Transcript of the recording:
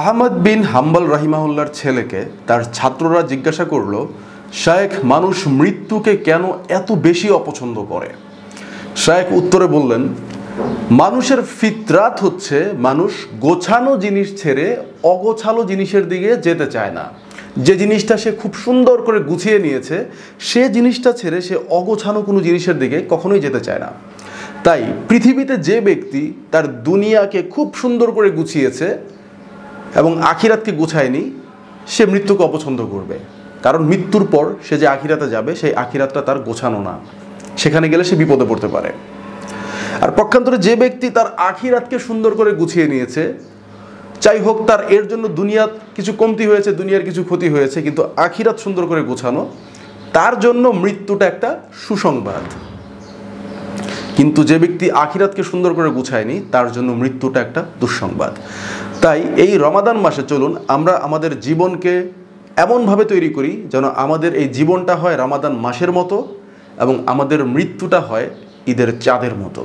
আহমদ বিন হাম্বল রাহিমাহুল্লাহর ছেলেকে তার ছাত্ররা জিজ্ঞাসা করল, শায়েখ, মানুষ মৃত্যুকে কেন এত বেশি অপছন্দ করে? শায়েখ উত্তরে বললেন, মানুষের ফিতরাত হচ্ছে মানুষ গোছানো জিনিস ছেড়ে অগোছালো জিনিসের দিকে যেতে চায় না। যে জিনিসটা সে খুব সুন্দর করে গুছিয়ে নিয়েছে, সে জিনিসটা ছেড়ে সে অগোছানো কোনো জিনিসের দিকে কখনোই যেতে চায় না। তাই পৃথিবীতে যে ব্যক্তি তার দুনিয়াকে খুব সুন্দর করে গুছিয়েছে এবং আখিরাতকে গুছায়নি, সে মৃত্যুকে অপছন্দ করবে। কারণ মৃত্যুর পর সে যে আখিরাতে যাবে, সেই আখিরাতটা তার গোছানো না, সেখানে গেলে সে বিপদে পড়তে পারে। আর পক্ষান্তরে যে ব্যক্তি তার আখিরাতকে সুন্দর করে গুছিয়ে নিয়েছে, যাই হোক তার এর জন্য দুনিয়ার কিছু কমতি হয়েছে, দুনিয়ার কিছু ক্ষতি হয়েছে, কিন্তু আখিরাত সুন্দর করে গোছানো, তার জন্য মৃত্যুটা একটা সুসংবাদ। কিন্তু যে ব্যক্তি আখিরাতকে সুন্দর করে গুছায়নি, তার জন্য মৃত্যুটা একটা দুঃসংবাদ। তাই এই রমাদান মাসে চলুন আমরা আমাদের জীবনকে এমনভাবে তৈরি করি যেন আমাদের এই জীবনটা হয় রমাদান মাসের মতো এবং আমাদের মৃত্যুটা হয় ঈদের চাঁদের মতো।